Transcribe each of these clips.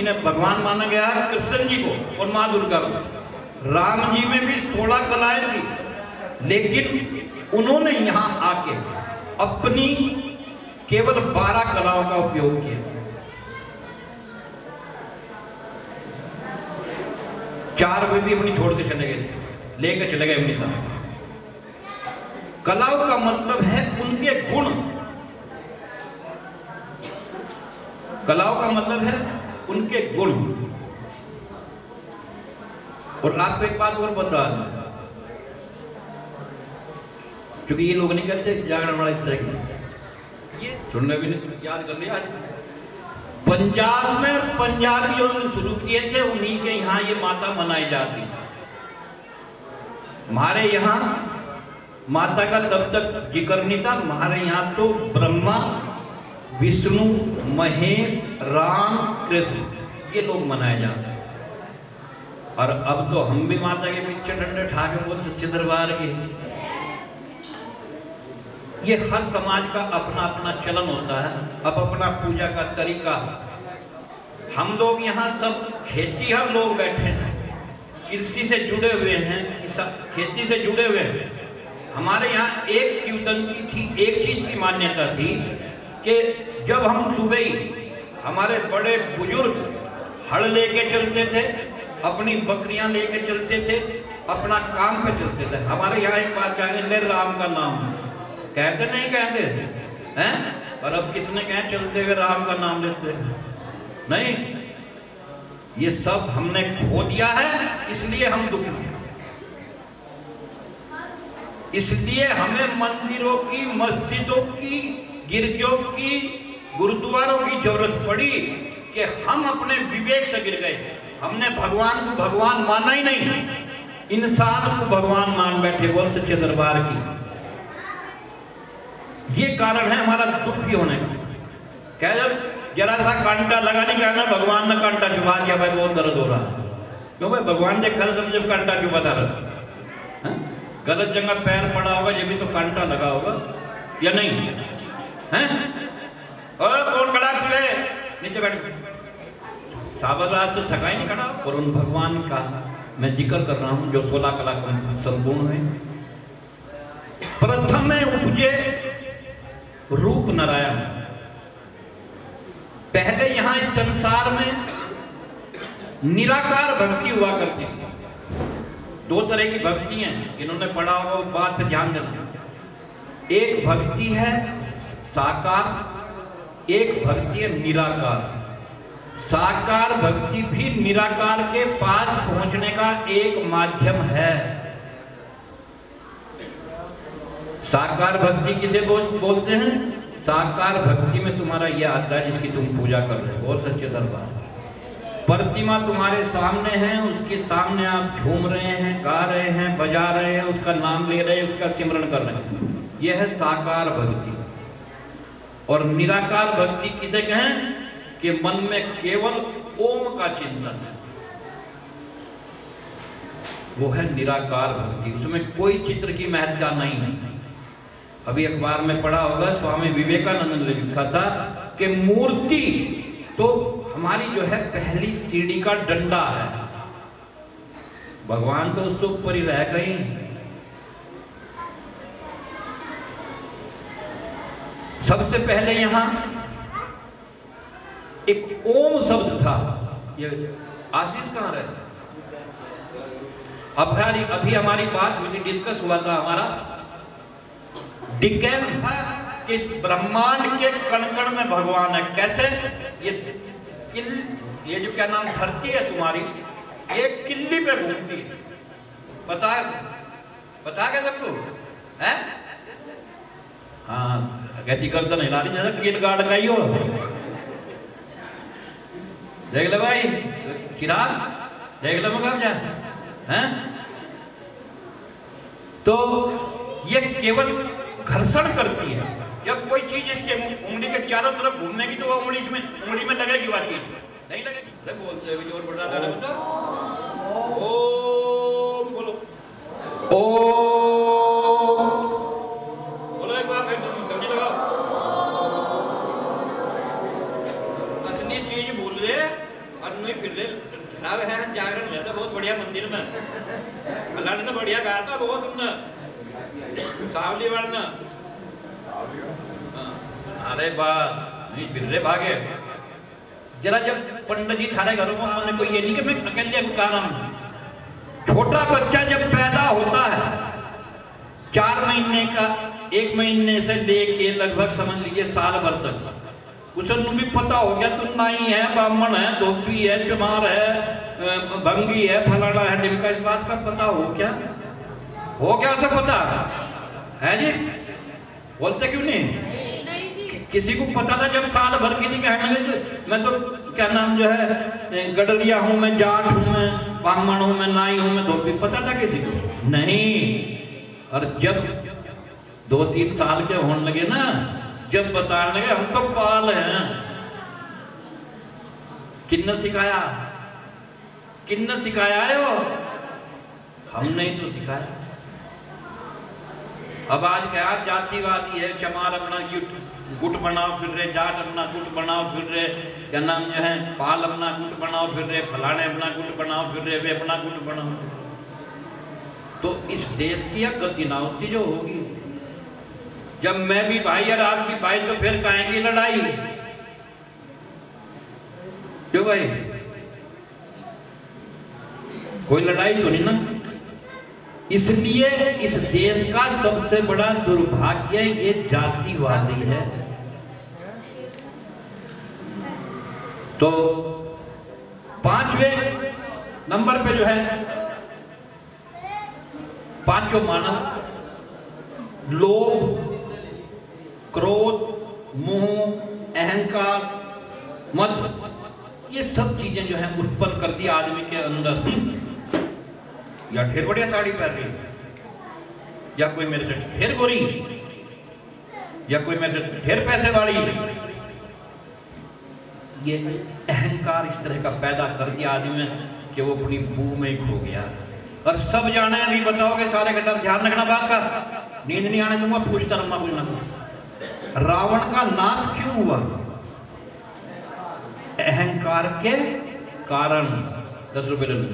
इन्हें भगवान माना गया है कृष्ण जी को और माँ दुर्गा को। राम जी में भी 16 कलाएं थी, लेकिन उन्होंने यहाँ आके अपनी केवल 12 कलाओं का उपयोग किया। 4 वे भी अपनी छोड़ के चले गए थे, लेकर चले गए अपनी साथ। कलाओं का मतलब है उनके गुण, कलाओं का मतलब है उनके गुण। और आपको एक बात और बता दूं, क्योंकि ये लोग नहीं करते जागरण वाला इस तरह की, ये सुनने भी नहीं, याद कर लिया। आज पंजाब में पंजाबियों ने शुरू किए थे, उन्हीं के यहाँ ये माता मनाई जाती। हमारे यहाँ माता का तब तक जिक्र नहीं था। हमारे यहाँ तो ब्रह्मा, विष्णु, महेश, राम, कृष्ण ये लोग मनाए जाते हैं। और अब तो हम भी माता के पीछे डंडे ठाके बोल सच्चे दरबार के। ये हर समाज का अपना अपना चलन होता है, अब अपना पूजा का तरीका। हम लोग यहाँ सब खेतीहर लोग बैठे हैं, कृषि से जुड़े हुए हैं, खेती से जुड़े हुए हैं। हमारे यहाँ एक किंवदंती थी, एक चीज की मान्यता थी कि जब हम सुबह ही हमारे बड़े बुजुर्ग हल लेके चलते थे, अपनी बकरियां लेके चलते थे, अपना काम पे चलते थे। हमारे यहाँ एक बात कहेंगे, ले राम का नाम कहते नहीं कहते हैं, और अब कितने कहें चलते हुए राम का नाम लेते नहीं। ये सब हमने खो दिया है, इसलिए हम दुखी हैं। इसलिए हमें मंदिरों की, मस्जिदों की, गिरजों की, गुरुद्वारों की जरूरत पड़ी कि हम अपने विवेक से गिर गए। हमने भगवान को भगवान माना ही नहीं, इंसान को भगवान मान बैठे। बोल सच्चे दरबार की। ये कारण है हमारा दुखी होने का। कह जरा सा कांटा लगा नहीं, कहना भगवान ने कांटा चुभा दिया, भाई बहुत दर्द हो रहा है। क्यों भाई, भगवान देखा था जब कांटा चुभाता रहा, गलत जगह पैर पड़ा होगा, ये भी तो कांटा लगा होगा या नहीं है? कौन खड़ा पीले नीचे बैठ, साबर रात से थका ही नहीं खड़ा। और उन भगवान का मैं जिक्र कर रहा हूं जो 16 कला संपूर्ण है। प्रथम में उपजे रूप नारायण। पहले यहां इस संसार में निराकार भक्ति हुआ करती थी। 2 तरह की भक्ति हैं, इन्होंने पढ़ा होगा, बात पे ध्यान देना। एक भक्ति है साकार, एक भक्ति है निराकार। साकार भक्ति भी निराकार के पास पहुंचने का एक माध्यम है। साकार भक्ति किसे बोलते हैं? साकार भक्ति में तुम्हारा यह आता है जिसकी तुम पूजा कर रहे हो। बहुत सच्चे दरबार, प्रतिमा तुम्हारे सामने है, उसके सामने आप झूम रहे हैं, गा रहे हैं, बजा रहे हैं, उसका नाम ले रहे हैं, उसका सिमरन कर रहे हैं। यह है साकार भक्ति। और निराकार भक्ति किसे कहें? कि मन में केवल ओम का चिंतन है, वो है निराकार भक्ति। उसमें कोई चित्र की महत्ता नहीं है। अभी अखबार में पढ़ा होगा, स्वामी विवेकानंद ने लिखा था कि मूर्ति तो हमारी जो है पहली सीढ़ी का डंडा है, भगवान तो उससे ऊपर ही रह गई। सबसे पहले यहां एक ओम शब्द था। ये आशीष कहां रहे? अभी हमारी बात हुई थी, डिस्कस हुआ था हमारा। डिकेंस है कि ब्रह्मांड के कण कण में भगवान है। कैसे? ये जो क्या नाम धरती है तुम्हारी, ये किल्ली पे घूमती है। पता क्या सबको है? हाँ, कैसी गर्दन हिला रही जैसा कील गार्ड का ही हो। देख ले भाई चिराग, देख ले मुकाबला हैं। तो ये केवल घर्षण करती है। जब कोई चीज इसके उंगली के चारों तरफ घूमने की तो वो उंगली में लगेगी, वो चीज नहीं लगेगी। अरे बोलते हैं जोर बढ़ा रहा है बता। ओम बोलो, ओम बोलो एक बार, फिर जल्दी लगाओ। असली चीज भूल रहे और अब है जागरण में था बहुत बढ़िया मंदिर में, अल्लाह ने बढ़िया गाया था बहुत उनने सावली वर्ण। अरे बात नहीं बिर्रे भागे जरा। जब पंडित जी थारे घरों में उन्होंने कोई ये नहीं कि मैं अकेले गा रहा हूं। छोटा बच्चा जब पैदा होता है 4 महीने का, 1 महीने से लेके लगभग समझ लीजिए साल भर तक, उसे भी पता हो गया तुम नाई है, ब्राह्मण है, धोबी है, चमार है, भंगी है, फलाना है, ढिमका। इस बात का पता हो क्या? हो क्या उसे पता है जी? बोलते क्यों नहीं? किसी को पता था जब साल भर की थी कहने लगे मैं तो क्या नाम जो है गडरिया हूं, मैं जाट हूं, मैं ब्राह्मण हूं, मैं नाई हूं, मैं धोबी। पता था किसी को? नहीं। और जब 2-3 साल के होने लगे ना, जब बताने लगे हम तो पाल हैं। किन्ने सिखाया? किन्ने सिखाया है वो? हमने ही तो सिखाया। अब आज क्या जातिवादी है, चमार अपना गुट बनाओ फिर रहे, जाट अपना गुट बनाओ फिर रहे, क्या नाम जो है पाल अपना गुट बनाओ फिर रहे, फलाने अपना गुट बनाओ फिर रहे, वे अपना गुट बनाओ। तो इस देश की गति ना होती जो होगी। जब मैं भी भाई और आप भी भाई तो फिर काहे की लड़ाई? क्यों भाई? कोई लड़ाई तो नहीं ना। इसलिए इस देश का सबसे बड़ा दुर्भाग्य ये जातिवादी है। तो 5वें नंबर पे जो है पांचों मानव, लोभ, क्रोध, मोह, अहंकार, मद, ये सब चीजें जो है उत्पन्न कर दी आदमी के अंदर। या ढेर बढ़िया साड़ी पहन रही, या कोई मेरे से ढेर गोरी, या कोई मेरे से ढेर पैसे वाली। ये अहंकार इस तरह का पैदा कर दिया आदमी में कि वो अपनी बू में ही खो गया। और सब जाने अभी बताओगे सारे के साथ, ध्यान रखना बात का, नींद नहीं आने दूंगा, पूछता रहूंगा कुछ ना कुछ। रावण का नाश क्यों हुआ? अहंकार के कारण। 10 रुपए ले लो।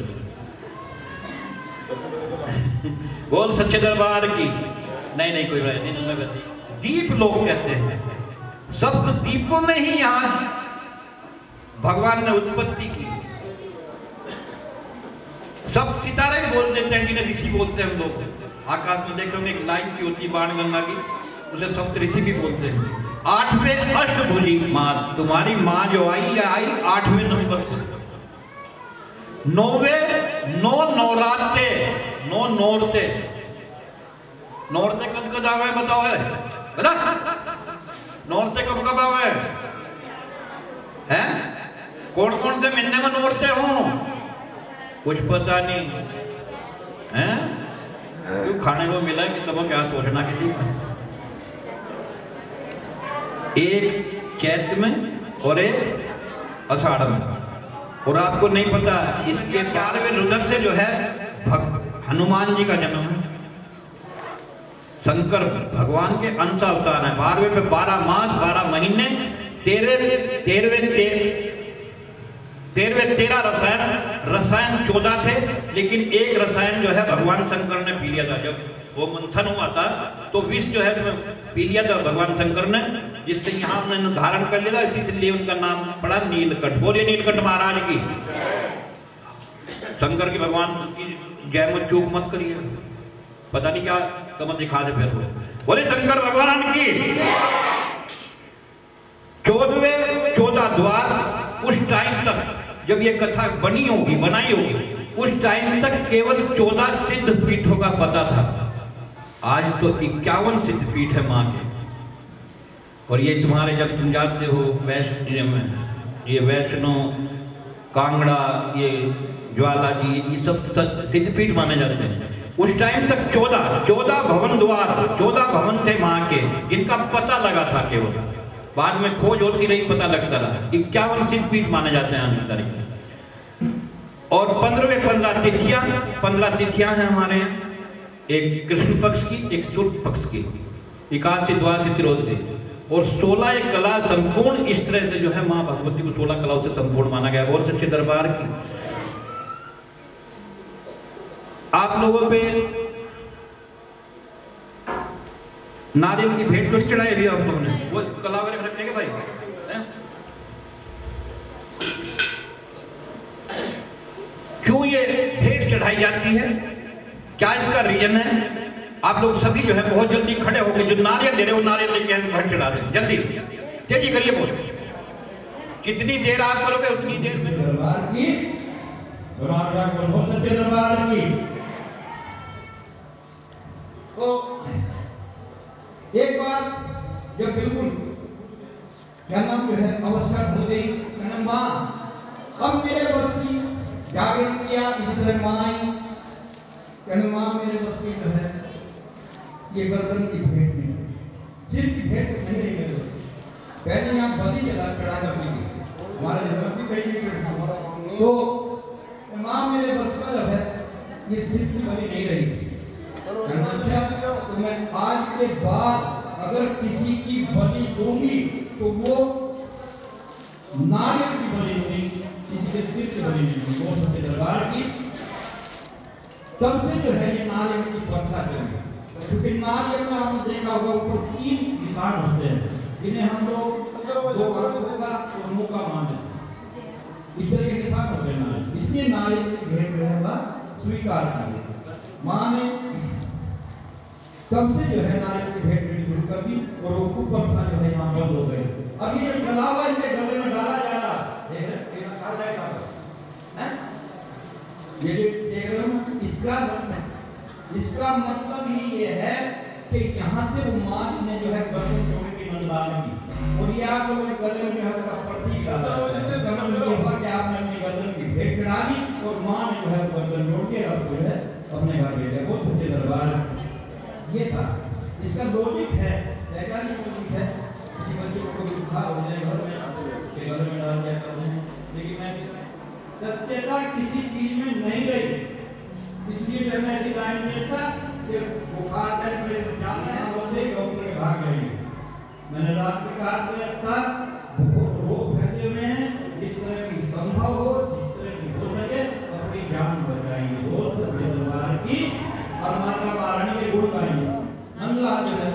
बोल सच्चे दरबार की। नहीं नहीं कोई बात नहीं, तुम्हें वैसे दीप लोग कहते हैं। सप्त दीपों में ही यहां भगवान ने उत्पत्ति की। सब सितारे बोल देते हैं कि ऋषि बोलते हैं हम लोग। आकाश में देखोगे एक लाइन की होती है बाण गंगा की, उसे सप्त ऋषि भी बोलते हैं। 8वें अष्टभुजी मां, तुम्हारी मां जो आई 8वें नंबर पर। 9वें 9 नवरात्रे, 9 नौरते। नौरते कब कब आवे बताओ है? बता नौरते कब कब आवे हैं? कौन कौन से महीने में नौरते हों? कुछ पता नहीं हैं? क्यों खाने को मिला कि तुम्हें क्या सोचना किसी का। एक चैत में और एक आषाढ़ में। और आपको नहीं पता इसके 11वें रुद्र से जो है हनुमान जी का जन्म है। शंकर भगवान के अंश अवतार है। 12वें पे 12 मास 12 महीने, 13 रसायन 14 थे, लेकिन एक रसायन जो है भगवान शंकर ने पी लिया था। जब वो मंथन हुआ था तो विष जो है पी लिया था भगवान शंकर ने, जिससे यहाँ उन्होंने धारण कर लिया था। इसीलिए उनका नाम पड़ा नीलकंठ। बोलिए नीलकंठ महाराज की। शंकर की भगवान की जय मत चूक मत करिए, पता नहीं क्या तो मत दिखा दे फिर। बोले शंकर भगवान की। 14 द्वार उस टाइम तक जब ये कथा बनाई होगी उस टाइम तक केवल 14 सिद्ध पीठों का पता था। आज तो 51 सिद्ध पीठ है मां के। और ये तुम्हारे जब तुम जाते हो वैष्णो में, ये वैष्णो, कांगड़ा, ये ज्वाला जी, ये सब सिद्धपीठ माने जाते हैं। उस टाइम तक 14 भवन द्वार, 14 भवन थे मां के, जिनका पता लगा था केवल। बाद में खोज होती रही, पता लगता रहा। 51 सिद्धपीठ माने जाते हैं आज की तारीख में। और 15 तिथियां हैं हमारे यहाँ। एक कृष्ण पक्ष की, एक शुक्ल पक्ष की, एकादशी, द्वादशी, त्रयोदशी। और 16 एक कला संपूर्ण। इस तरह से जो है माँ भगवती को 16 कलाओं से संपूर्ण माना गया। और सच्चे दरबार की आप लोगों पे नारियल की भेंट थोड़ी चढ़ाई अभी आप लोगों ने, वो कलावरे में रखेंगे भाई है? क्यों ये भेंट चढ़ाई जाती है, क्या इसका रीजन है? आप लोग सभी जो है बहुत जल्दी खड़े होकर जो नारियल दे रहे हो नारियल लेके भेंट चढ़ा रहे, जल्दी तेजी करिए, बहुत कितनी देर आप करोगे उतनी देर में। दरबार की सच्चे दरबार की। तो एक बार जब बिल्कुल क्या नाम जो है अवस्था हो गई, कहना माँ अब मेरे बस की जागरण किया, इस तरह माँ आई, कहना माँ मेरे बस की जो है ये गर्दन की भेंट नहीं, सिर की भेंट नहीं रही मेरे बस की। पहले यहाँ बलि चढ़ा करनी थी, हमारे जन्म भी कहीं नहीं, तो माँ मेरे बस का जो है ये सिर की बलि नहीं रही। तो मैं आज के बाद अगर किसी की बलि लूंगी तो वो नारियल की बलि लूंगी, किसी के सिर की बलि नहीं लूंगी। वो सच्चे दरबार की। तब से जो है ये नारियल की प्रथा चली, क्योंकि नारियल में आपने देखा होगा ऊपर 3 निशान होते हैं, इन्हें हम लोग 2 हाथों का और मुंह का मानते हैं, इस तरह के निशान होते हैं नारियल, इसलिए नारियल की भेंट जो है स्वीकार की माँ ने। तब से जो है नारियल की भेंट मिलनी शुरू कर दी और वो कुप्रथा जो है यहाँ बंद हो गई। अब ये कलावा इनके गले में डाला जा रहा है, ये जो देख रहे हो, इसका मतलब ही ये है कि यहाँ से वो माँ ने जो है गर्दन छोड़ने की मंदान की, और ये आप लोगों ने गले में जो है उसका प्रतीक डाला है, इसका मतलब ये हुआ कि आपने अपनी गर्दन की भेंट चढ़ा दी और माँ ने जो है गर्दन जोड़ के अब जो है अपने घर ले गए। वो सच्चे दरबार ये था, इसका लॉजिक है, वैज्ञानिक लॉजिक है। किसी बच्चे को कोई बुखार हो जाए घर में डाल दिया करते हैं, लेकिन मैं सत्यता किसी चीज में नहीं रही, इसलिए जब मैं लाइन में था कि बुखार है मेरे को जाना है, बोलते डॉक्टर के भाग गई। मैंने रात में कहा था बहुत रोग फैले हुए हैं, जिस तरह की संभव हो, जिस तरह की हो सके अपनी जान बचाएंगे। वो सच्चे दरबार की और माता महारानी के गुण गाएंगे। नंदलाल जो है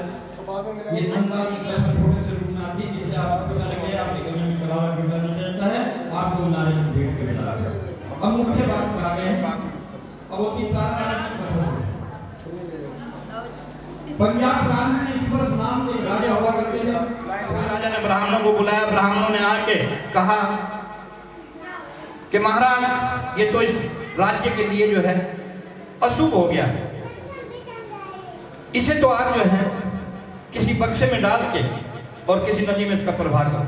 ये नंदलाल की कथा छोटे से रूप में आती है, जिससे आपको पता लगे आपके गले में कलावा गिरना चलता है, आप लोग नारियल की भेंट के चढ़ा रहे हैं। अब मुख्य बात पर आ गए हैं, अब वो की तारारानी की कथा है। पंजाब प्रांत में ईश्वर नाम के राजा हुआ करते थे। राजा ने ब्राह्मणों को बुलाया, ब्राह्मणों ने आके कहा कि महाराज ये तो इस राज्य के लिए जो है अशुभ हो गया, इसे तो आप जो है किसी बक्से में डाल के और किसी नदी में इसका प्रभाव करो।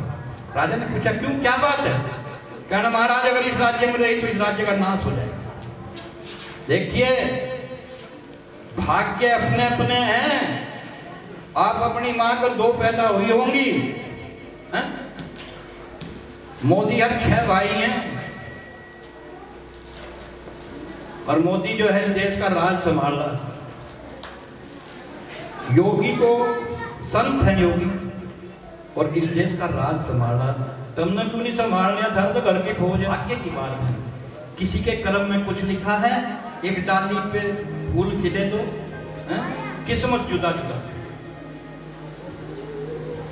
राजा ने पूछा क्यों, क्या बात है? कहना महाराज अगर इस राज्य में रही तो इस राज्य का नाश हो जाएगा। देखिए भाग्य अपने अपने हैं, आप अपनी मां को 2 पैदा हुई होंगी, मोदी हर 6 भाई हैं, और मोदी जो है इस देश का राज संभाल रहा है। योगी को संत है योगी, और इस देश का राज संभाल रहा है। तुमने क्यों नहीं संभालना था, तो घर की फौज है। भाग्य की बात है, किसी के कर्म में कुछ लिखा है, एक डाली पे फूल खिले तो किस्मत जुदा जुदा।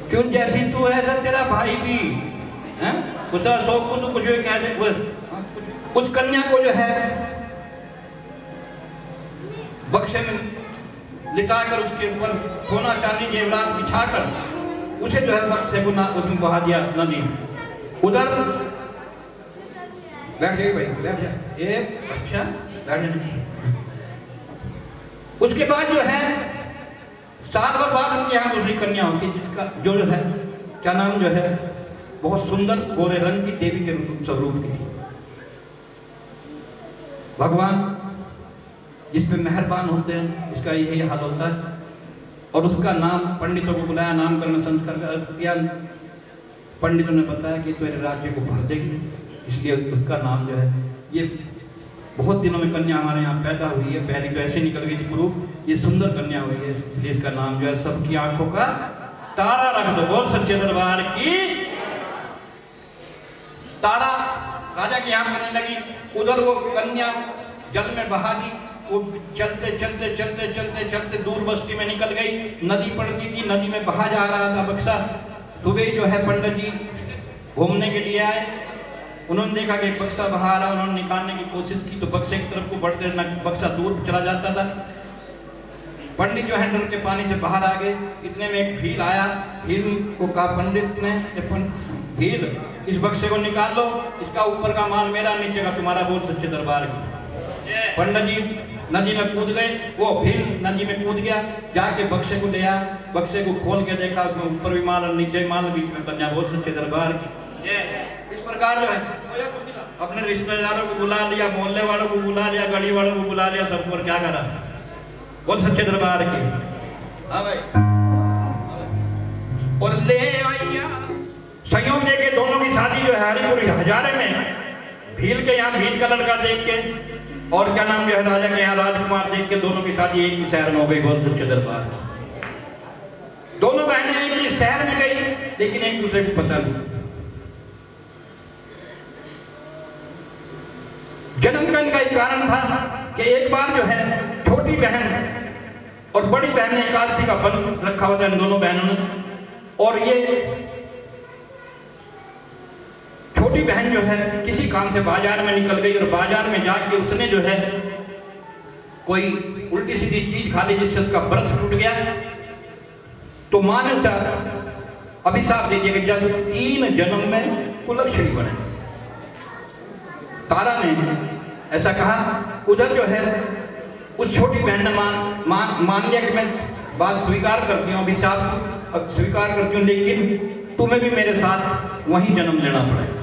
क्यों जैसी तू है ऐसा तेरा भाई भी है, उसका शौक को तो कुछ भी कह दे। उस कन्या को जो है बक्से में लिटाकर उसके ऊपर सोना चांदी जेवरात बिछाकर उसे जो है बक्से को ना उसमें बहा दिया नदी में। उधर बैठ जाइए भाई, बैठ जाए। एक अच्छा बैठ जाए। उसके बाद जो है 7 बार बाद उनके यहाँ दूसरी कन्या होती है, जिसका जो है क्या नाम जो है बहुत सुंदर गोरे रंग की देवी के स्वरूप की थी। भगवान जिस पे मेहरबान होते हैं इसका यही हाल होता है। और उसका नाम पंडितों को बुलाया, नामकरण संस्कार किया। पंडितों ने बताया कि तेरे राज्य को भर देगी, इसलिए उसका नाम जो है ये बहुत दिनों में कन्या हमारे यहाँ पैदा हुई है। पहली तो ऐसे निकल गई थी कुरूप, ये सुंदर कन्या हुई है, इसलिए इसका नाम जो है सबकी आंखों का तारा रख दो। बोल सच्चे दरबार की। तारा राजा की यहाँ बनने लगी, उधर वो कन्या जल में बहा दी। वो चलते चलते चलते चलते चलते दूर बस्ती में निकल गई। नदी पड़ती थी, नदी में बहा जा रहा था बक्सा। सुबह जो है पंडित जी घूमने के लिए आए, उन्होंने देखा कि बक्सा बहा रहा, उन्होंने निकालने की कोशिश की तो बक्से की तरफ को बढ़ते न बक्सा दूर चला जाता था। पंडित जो है डर के पानी से बाहर आ गए। इतने में एक भील आया, भील को कहा पंडित ने, भील इस बक्से को निकाल लो, इसका ऊपर का माल मेरा, नीचे का तुम्हारा, बोल सच्चे दरबार की। पंडित जी नदी में कूद गए, वो भील नदी में कूद गया, जाके बक्से को ले आया, बक्से को खोल के देखा, उसमें ऊपर भी माल और नीचे माल, बीच में कन्या, बोल सच्चे दरबार की। इस प्रकार जो है अपने रिश्तेदारों को बुला लिया, मोहल्ले वालों को बुला लिया, गली वालों को बुला लिया, सबको, और क्या करा, बोल सच्चे दरबार की। हाँ भाई, और ले आइया संयोग देके दोनों की शादी जो है हरिपुर हजारे में, भील के यहाँ भील का लड़का देख के, और क्या नाम जो है राजा के यहाँ राजकुमार देख के, दोनों की शादी एक ही शहर में हो गई, बोल सच्चे दरबार। दोनों बहनें एक ही शहर में गई, लेकिन एक दूसरे को पता नहीं। जन्म का इनका एक कारण था कि एक बार जो है छोटी बहन और बड़ी बहन ने एकादशी का बंद रखा हुआ था इन दोनों बहनों ने, और ये छोटी बहन जो है किसी काम से बाजार में निकल गई, और बाजार में जाके उसने जो है कोई उल्टी सीधी चीज खा ली, जिससे उसका व्रत टूट गया। तो मां ने अभिशाप दे दिया कि जब 3 जन्म में कुलक्षणी बने। तारा ने ऐसा कहा। उधर जो है उस छोटी बहन ने मान लिया कि मैं बात स्वीकार करती हूँ, अभिशाप स्वीकार करती हूँ, लेकिन तुम्हें भी मेरे साथ वहीं जन्म लेना पड़ेगा।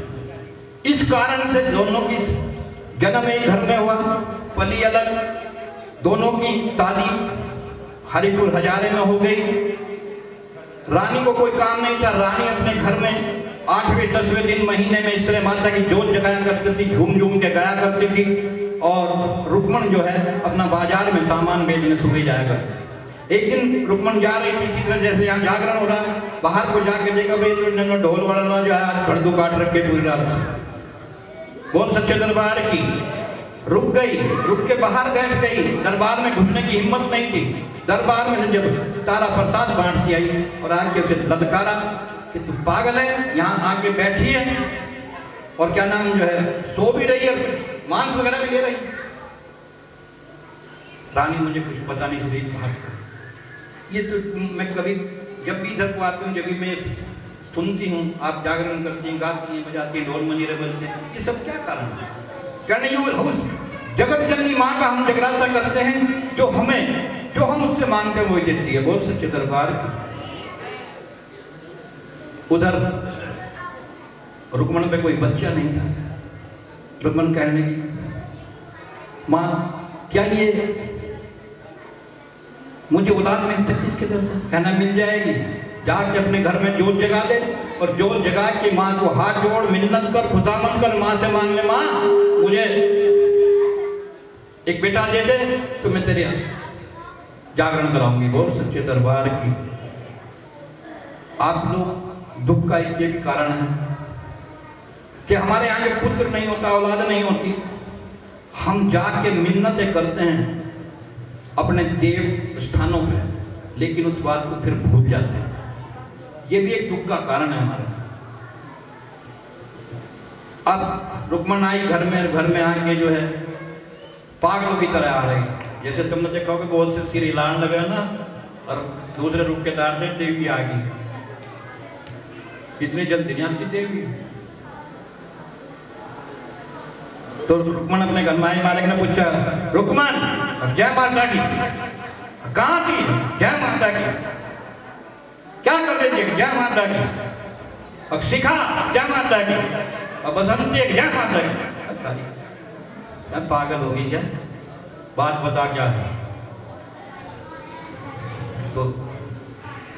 इस कारण से दोनों की जन्म एक घर में हुआ, पली अलग, दोनों की शादी हरिपुर हजारे में हो गई। रानी को कोई काम नहीं था, रानी अपने घर में 8वें 10वें दिन महीने में इस तरह माता की जोत जगाया करती थी, झूम झूम के गाया करती थी, और रुक्मण जो है अपना बाजार में सामान बेचने सुबह जाया करती थी। एक दिन रुक्मण जा रही थी, इसी तरह जैसे यहाँ जागरण हो रहा है, बाहर को जाके देखा भाई तो ढोल वाला जो है आज खड़दू काट रखे पूरी रात से, बोल सच्चे दरबार की। रुक गई, रुक के बाहर बैठ गई, दरबार में घुसने की हिम्मत नहीं थी। दरबार में से जब तारा प्रसाद बांटती आई और आके उसे ललकारा कि तू पागल है, यहाँ आके बैठी है और क्या नाम जो है सो भी रही है, मांस वगैरह भी ले रही। रानी मुझे कुछ पता नहीं चली बात का, ये तो मैं कभी जब भी इधर को आती हूँ, जब भी मैं सुनती हूँ आप जागरण करती हैं, गाती हैं, बजाती हैं, ढोल मंजीरे बजते हैं, ये सब क्या कारण है? क्या नहीं उस जगत जननी माँ का हम जगराता करते हैं, जो हम उससे मांगते हैं वही देती है, बोल सच्चे दरबार की। उधर रुक्मण पे कोई बच्चा नहीं था। रुक्मण कहने लगी, माँ क्या ये मुझे औलाद मिल सकती इसके दर से? कहना मिल जाएगी, जाके अपने घर में जोत जगा ले, और जोत जगा के माँ को हाथ जोड़ मिन्नत कर, खुशामद कर, माँ से मांग ले, माँ मुझे एक बेटा दे दे तो मैं तेरे जागरण कराऊंगी, बोल सच्चे दरबार की। आप लोग दुख का एक ये भी कारण है कि हमारे यहाँ के पुत्र नहीं होता, औलाद नहीं होती, हम जाके मिन्नतें करते हैं अपने देव स्थानों पे, लेकिन उस बात को फिर भूल जाते हैं। ये भी एक दुख का कारण है हमारा। अब रुक्मण आई घर में आके जो है पागलों की तरह आ रही, जैसे तुमने देखा होगा बहुत से सिर हिलाने लगे ना, और दूसरे रुख के तार से देवी आ गई। इतनी जल्दी नहीं आती देवी। तो रुक्मण अपने घर में आई, मालिक ने पूछा, रुक्मण जय माता की, कहाँ थी? जय माता की। क्या कर रही थी? जय माता की। अब शिखा जय माता की, अब बसंती जय माता की। मैं पागल हो गई क्या? बात बता क्या है? तो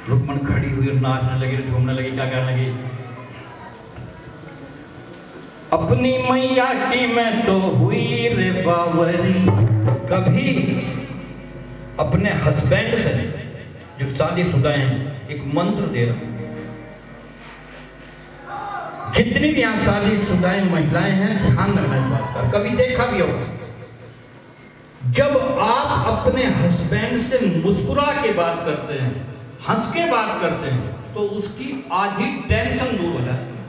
रुक्मण खड़ी हुई और नाचने लगी, घूमने लगी, क्या कहने लगी, अपनी मैया की मैं तो हुई रे बावरी। कभी अपने हस्बैंड से जो शादीशुदा हैं एक मंत्र दे रहा हूं, जितनी भी यहाँ शादीशुदा महिलाएं हैं ध्यान रखना इस बात का, कभी देखा भी होगा जब आप अपने हस्बैंड से मुस्कुरा के बात करते हैं, हंस के बात करते हैं, तो उसकी आधी टेंशन दूर हो जाती है,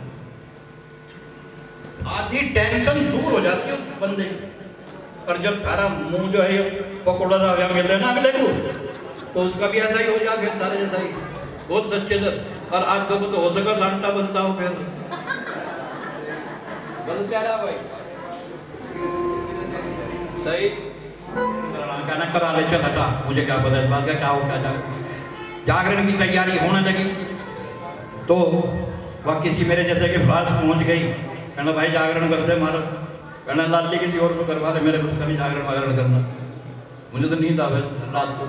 आधी टेंशन दूर हो जाती है उस बंदे की। और जब थारा मुंह जो है पकौड़ा सा मिल रहा है ना अगले को, तो उसका भी ऐसा ही हो जाए, फिर सारे जैसा ही बहुत सच्चे दर। और आज तो हो सका सांटा बनता हो, फिर बस क्या रहा भाई सही कहना करा ले, चल हटा, मुझे क्या पता इस बात का क्या हो क्या जाए। जागरण की तैयारी होने लगी तो वह किसी मेरे जैसे के पास पहुंच गई। कहना भाई जागरण करते मारो, कहना लाली किसी और को करवा ले, मेरे कुछ कभी जागरण वागरण करना, मुझे तो नींद आवे रात को।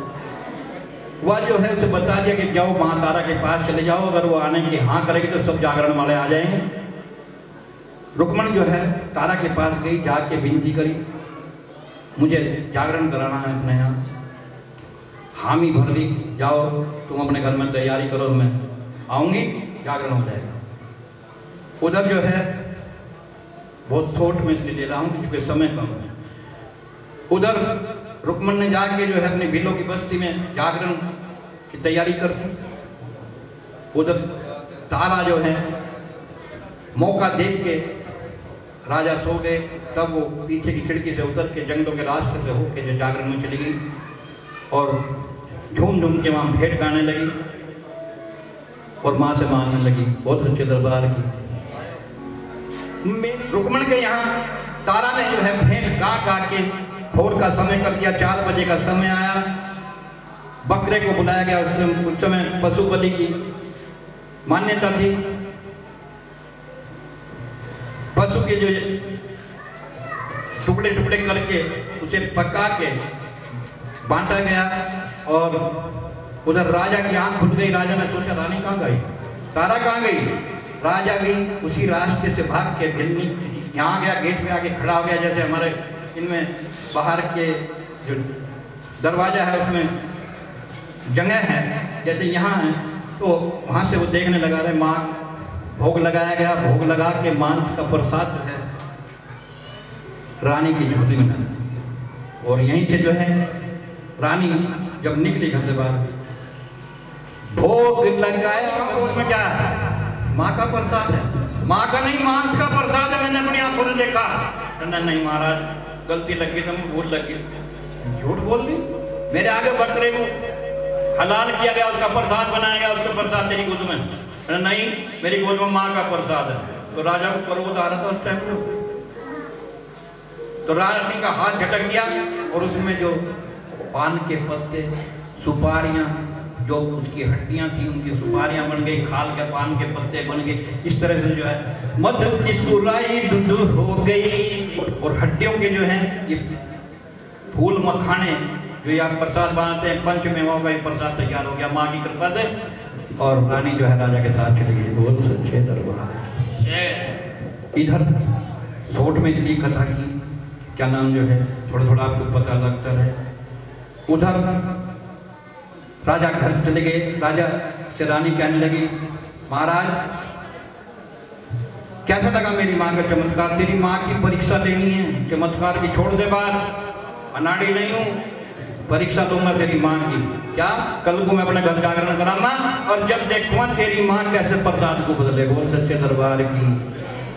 वह जो है उसे बता दिया कि जाओ माँ तारा के पास चले जाओ, अगर वो आने की हाँ करेगी तो सब जागरण वाले आ जाएंगे। रुक्मण जो है तारा के पास गई, जाके विनती करी, मुझे जागरण कराना है अपने यहाँ। हामी भर ली, जाओ तुम अपने घर में तैयारी करो, मैं आऊँगी, जागरण हो जाएगा। उधर जो है बहुत छोट में इसलिए ले रहा हूँ क्योंकि समय कम है। उधर रुक्मण ने जाके जो है अपनी भीलों की बस्ती में जागरण की तैयारी कर दी। उधर तारा जो है मौका देख के राजा सो गए, तब वो पीछे की खिड़की से उतर के जंगलों के रास्ते से होके जो जागरण में चली गई और झूम झूम के वहाँ भेंट गाने लगी और माँ से मांगने लगी, बहुत सच्चे दरबार की। रुक्मण के यहाँ तारा ने जो है भेंट गा गा के भोर का समय कर दिया। 4 बजे का समय आया, बकरे को बुलाया गया। उस समय पशु बलि की मान्यता थी। पशु के जो टुकड़े टुकड़े करके उसे पका के बांटा गया और उधर राजा की आंख खुल गई। राजा ने सोचा रानी कहाँ गई, तारा कहाँ गई। राजा भी उसी रास्ते से भाग के भिलनी यहाँ गया, गेट पे आके खड़ा हो गया। जैसे हमारे इनमें बाहर के जो दरवाजा है उसमें जगह है, जैसे यहाँ है, तो वहाँ से वो देखने लगा रहे। माँ भोग लगाया गया, भोग लगा के मांस का प्रसाद जो है रानी की झोली में डाला। और यहीं से जो है रानी जब निकली घर से बाहर, भोग लगाया, में क्या है, माँ का प्रसाद है, माँ का नहीं मांस का प्रसाद है, मैंने अपनी आंखों से देखा। नहीं महाराज गलती लग गई, तो भूल लग गई, झूठ बोल दी, मेरे आगे बकरे को हलाल किया गया, उसका प्रसाद बनाया गया, उसका प्रसाद तेरी गोद में नहीं, मेरी गोद में माँ का प्रसाद है। तो राजा को क्रोध आ रहा था उस टाइम तो रानी का हाथ झटक दिया और उसमें जो पान के पत्ते, सुपारियां, जो उसकी हड्डियां थी उनकी सुपारियां बन गई, खाल के पान के पत्ते बन गए। इस तरह से जो है मध की सुराई दूध हो गई और हड्डियों के जो है ये फूल मखाने जो ये आप प्रसाद बनाते हैं, पंचमेवा का प्रसाद तैयार हो गया माँ की कृपा से। और रानी जो है राजा के साथ चली गई। बोल सच्चे दरबार। इधर सोट में इसलिए कथा की, क्या नाम जो है थोड़ा थोड़ा आपको पता लगता है। उधर राजा घर चले गए। राजा से रानी कहने लगी, महाराज कैसा लगा मेरी माँ का चमत्कार। तेरी माँ की परीक्षा लेनी है, चमत्कार की छोड़ दे बात, अनाड़ी नहीं हूँ, परीक्षा दूंगा तेरी माँ की। क्या कल को मैं अपने घर जागरण कराऊंगा और जब देखूंगा तेरी माँ कैसे प्रसाद को बदले। बोल सच्चे दरबार की।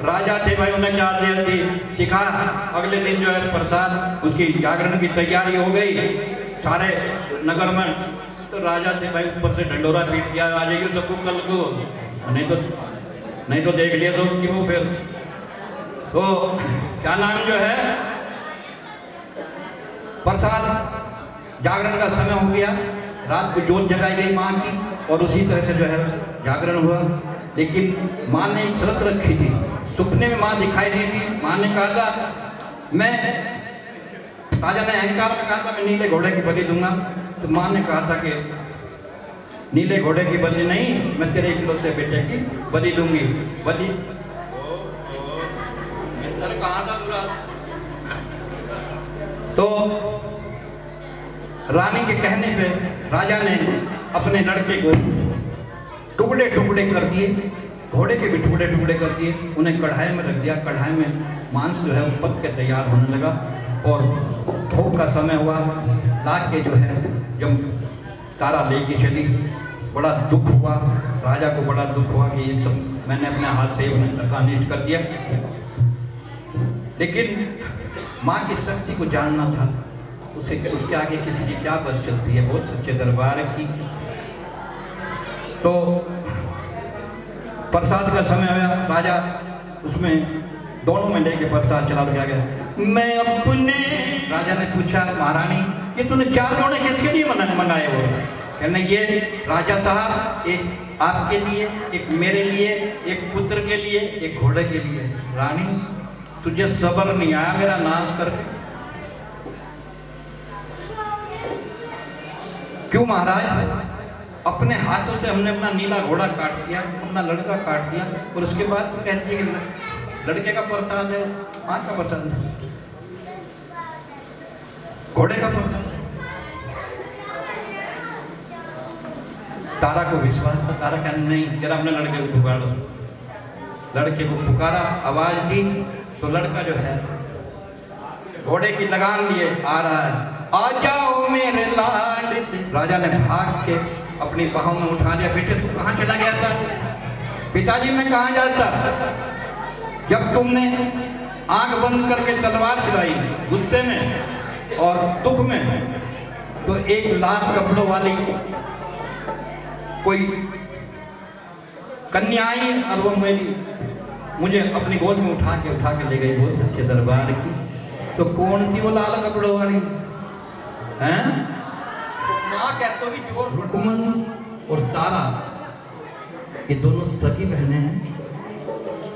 राजा थे भाई, उन्हें क्या देर थी सिखा। अगले दिन जो है प्रसाद उसकी जागरण की तैयारी हो गई सारे नगर में। तो राजा थे भाई, ऊपर से ढंडोरा पीट दिया, आ जाइए सबको कल को, नहीं तो देख लिया तो क्यों फिर। तो क्या नाम जो है प्रसाद जागरण का समय हो गया, रात को जोत जगाई गई माँ की और उसी तरह से जो है जागरण हुआ। लेकिन माँ ने एक शर्त रखी थी, सपने में माँ दिखाई दी थी। माँ ने कहा था, मैं राजा ने अहंकार में कहा था मैं नीले घोड़े की बलि दूंगा। तो माँ ने कहा था कि नीले घोड़े की बलि नहीं, मैं तेरे इकलौते बेटे की बलि दूंगी। बलि कहाँ था पूरा। तो रानी के कहने पे राजा ने अपने लड़के को टुकड़े टुकड़े कर दिए, घोड़े के भी टुकड़े टुकड़े कर दिए, उन्हें कढ़ाई में रख दिया। कढ़ाई में मांस जो है वो पक के तैयार होने लगा और भोग का समय हुआ, ला के जो है जब तारा लेके चली, बड़ा दुख हुआ राजा को, बड़ा दुख हुआ कि ये सब मैंने अपने हाथ से अनिष्ट कर दिया। लेकिन माँ की शक्ति को जानना था, उसे उसके आगे किसी की क्या बस चलती है, बहुत सच्चे दरबार की। तो प्रसाद का समय आया, राजा उसमें दोनों में लेके प्रसाद चला गया। मैं अपने, राजा ने पूछा महारानी ये तूने 4 जोड़े किसके लिए मंगाए वो? कहने ये राजा साहब, एक आपके लिए, एक मेरे लिए, एक पुत्र के लिए, एक घोड़े के लिए। रानी तुझे सब्र नहीं आया मेरा नाश करके? क्यों महाराज? अपने हाथों से हमने अपना नीला घोड़ा काट दिया, अपना लड़का काट दिया, और उसके बाद तो कहती है कि लड़के का प्रसाद है, मां का प्रसाद है, घोड़े का प्रसाद है। तारा को विश्वास था, तारा कहने नहीं, जरा अपने लड़के को पुकारो। लड़के को पुकारा, आवाज दी, तो लड़का जो है घोड़े की लगाम लिए आ रहा है। आ जाओ मेरे लाड। राजा ने भाग के अपनी बाहों में उठा लिया। बेटे तू कहाँ चला गया था? पिताजी मैं कहाँ जाता? जब तुमने आंख बंद करके तलवार चलाई गुस्से में और दुख में, तो एक लाल कपड़ों वाली कोई कन्या आई और वो मुझे अपनी गोद में उठा के ले गई, बहुत सच्चे दरबार की। तो कौन थी वो लाल कपड़ों वाली? हैं? माँ कहते भी जोर रुकमन और तारा, ये दोनों सगी बहनें हैं।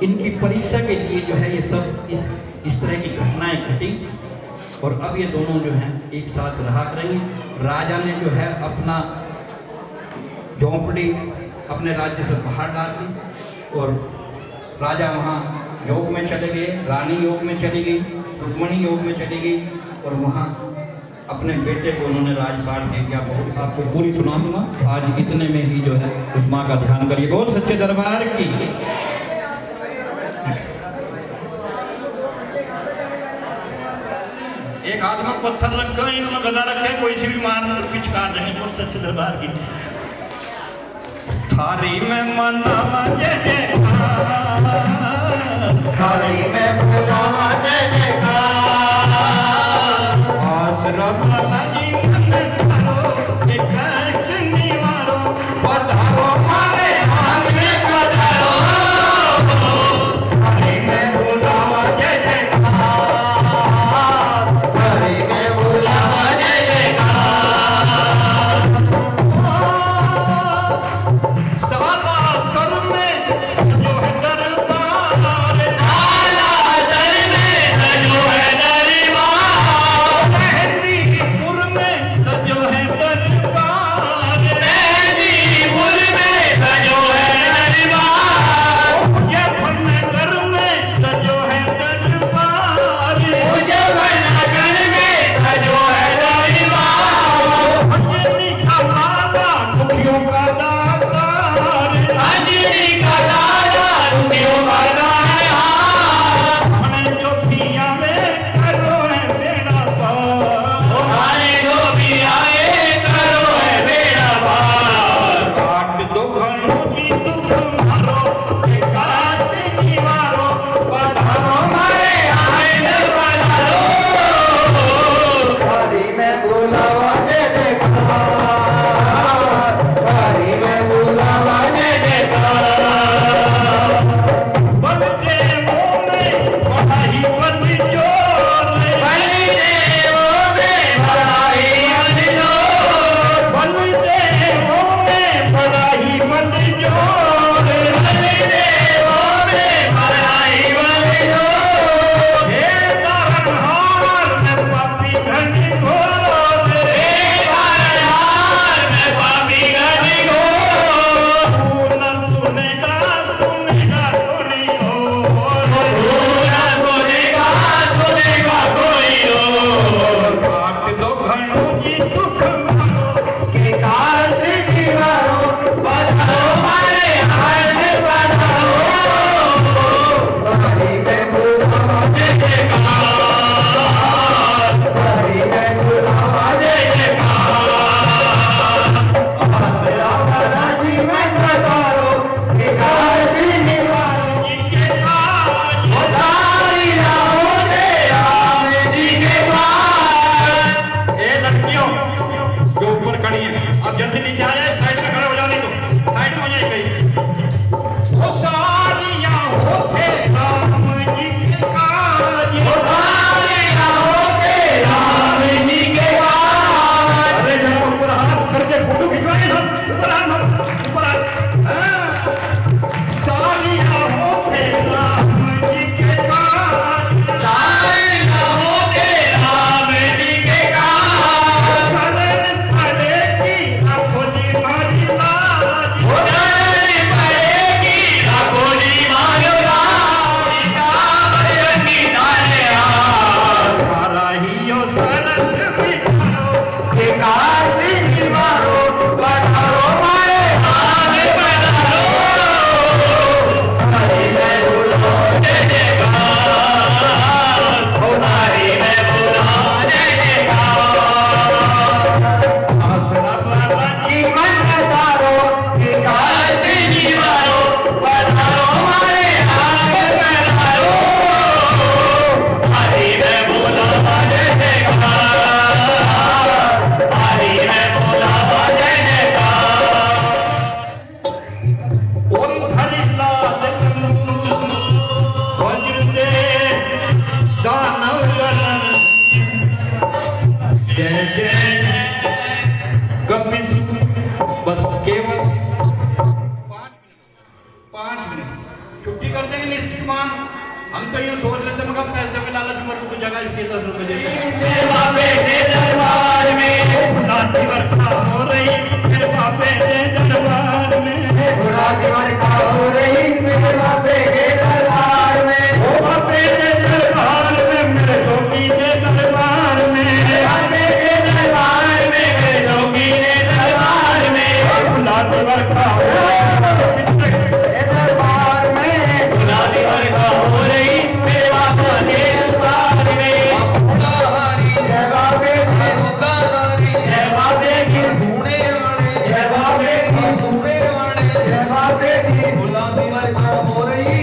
इनकी परीक्षा के लिए जो है ये सब इस तरह की घटनाएं घटी, और अब ये दोनों जो हैं एक साथ रहा करेंगे। राजा ने जो है अपना झोंपड़ी अपने राज्य से बाहर डाल दी, और राजा वहाँ योग में चले गए, रानी योग में चली गई, रुक्मणी योग में चली गई, और वहाँ अपने बेटे को उन्होंने राजपाट दे दिया। बहुत आपको पूरी सुना दूंगा, आज इतने में ही जो है उस माँ का ध्यान करिए। बहुत सच्चे दरबार की। एक हाथ में पत्थर रखा है, एक में गदा रखा है, कोई सी भी मार पिचका देंगे। बहुत सच्चे दरबार की। थारी में मनावा जय जयकार, थारी में मनावा जय जयकार, आसरा बालाजी मन करो, एक कष्ट निवारो, पधारो हमारे आंगन पधारो, थारी में बुलावा जय जयकार, थारी में बुलावा जय जयकार, साला सर में जो है दरबार, साला सर में जो है जय जय कपिल बस केवल 5 मिनट छुट्टी कर देंगे निश्चित मान। हम तो यूँ सोच लेते मगर पैसे के लालच में रुक जगह इसके 10 रुपए देते बाबे के दरबार में लाठी वर्षा हो रही मेरे बाबे के दरबार में लाठी वर्षा हो रही मेरे बाबे के दरबार में ओ बाबे के दरबार में मेरे जोगी के दरबार में बाबे के दरबार में मेरे जोगी के दरबार में लाठी वर्षा हो दरबार में लाठी वर्षा हो रही मेरे बाबा के दरबार में जय बाबे की धूने वाले जय बाबे की धूने वाले जय बाबे की गुलाबी वर्षा हो रही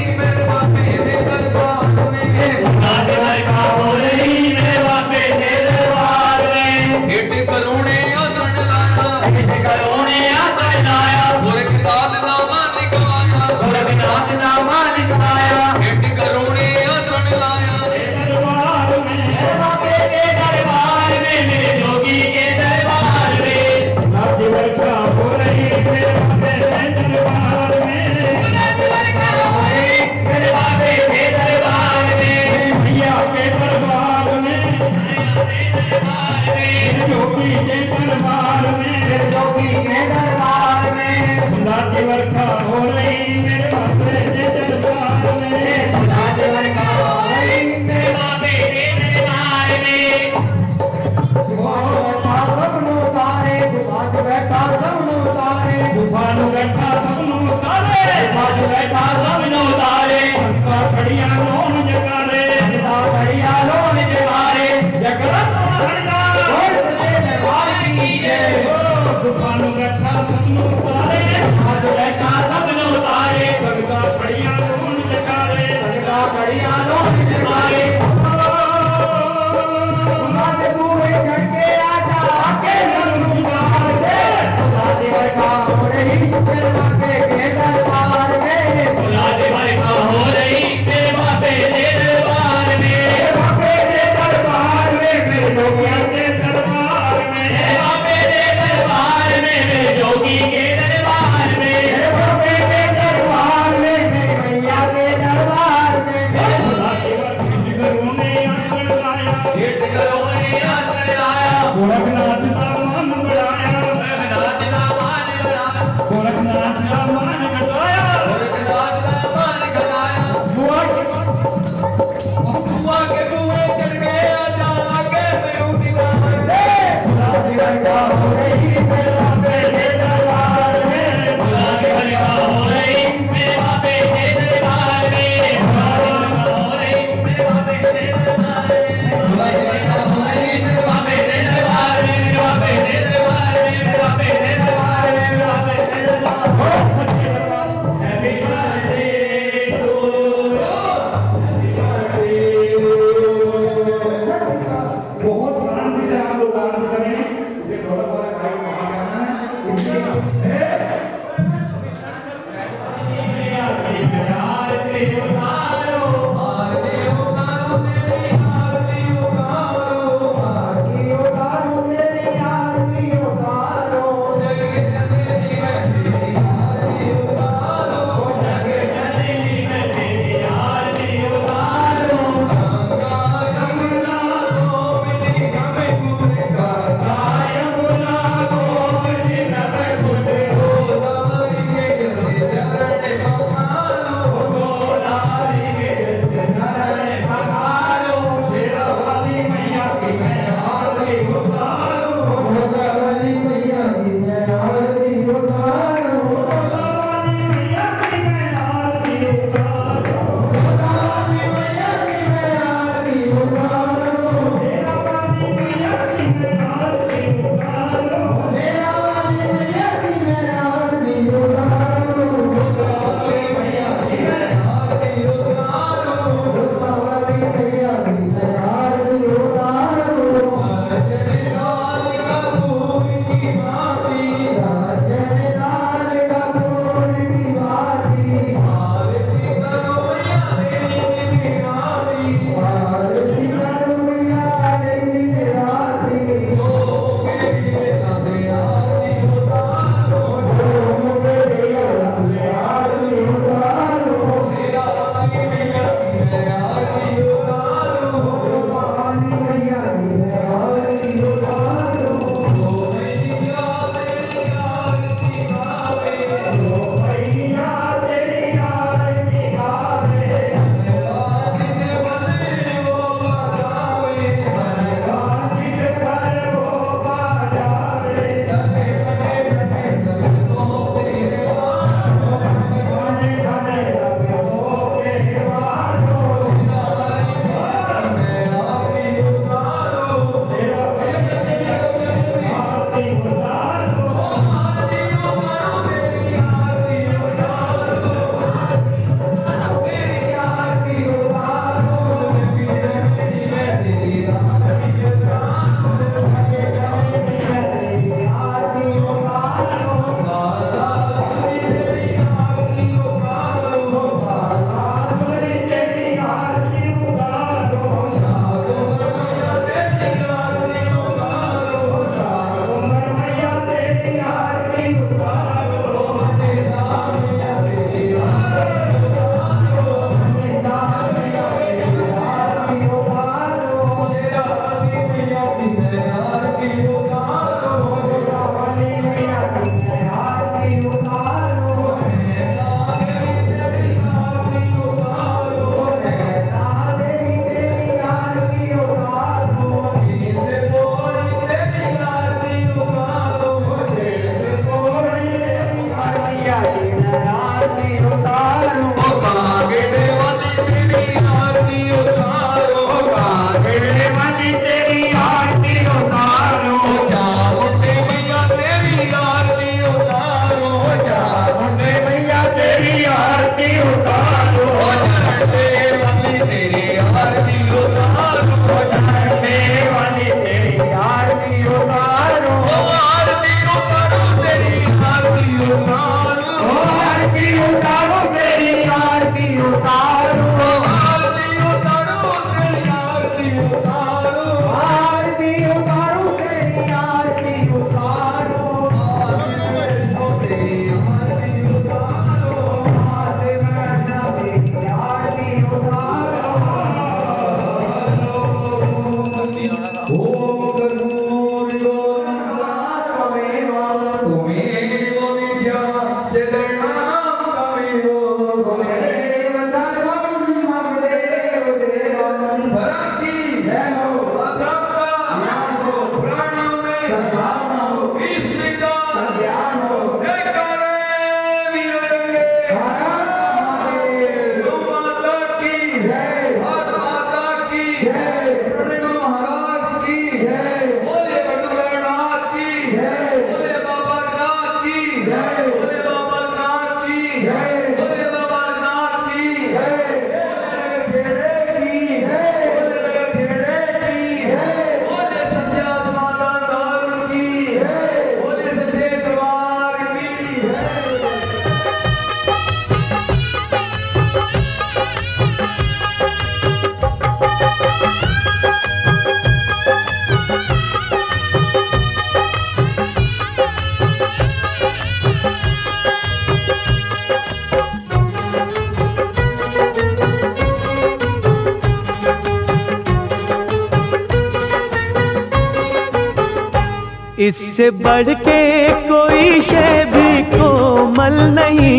इससे बढ़ के कोई शय भी कोमल नहीं,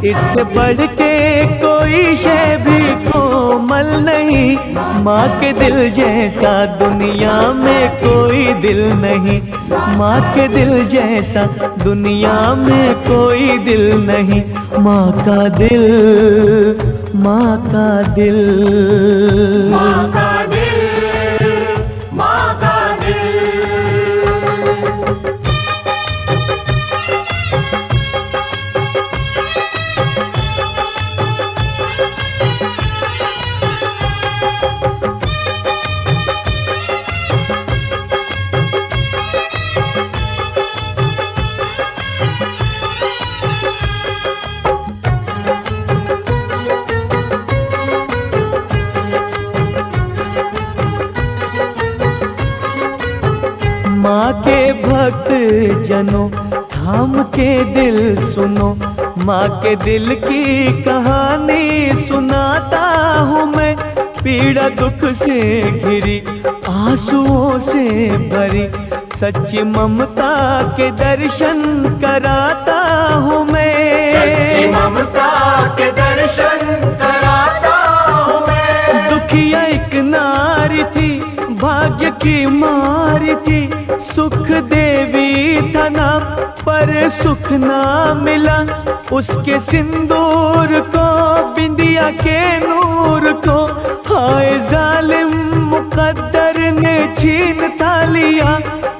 इससे बढ़ के कोई शय भी कोमल नहीं। माँ के दिल जैसा दुनिया में कोई दिल नहीं, माँ के दिल जैसा दुनिया में कोई दिल नहीं। माँ का दिल, माँ का दिल, माँ का दिल, माँ का दिल। माँ के भक्त जनों थाम के दिल सुनो, माँ के दिल की कहानी सुनाता हूँ मैं। पीड़ा दुख से घिरी आंसुओं से भरी सच्ची ममता के दर्शन कराता हूँ मैं। सच्ची ममता के दर्शन कराता हूँ मैं। दुखिया एक नारी थी भाग्य की मारी थी, सुख देवी था नाम पर सुख ना मिला। उसके सिंदूर को बिंदिया के नूर को हाय जालिम मुकद्दर ने छीन था लिया।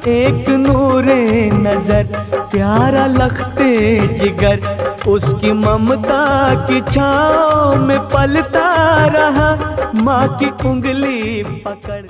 एक नूरे नजर प्यारा लखते जिगर, उसकी ममता की छाँव में पलता रहा। माँ की उंगली पकड़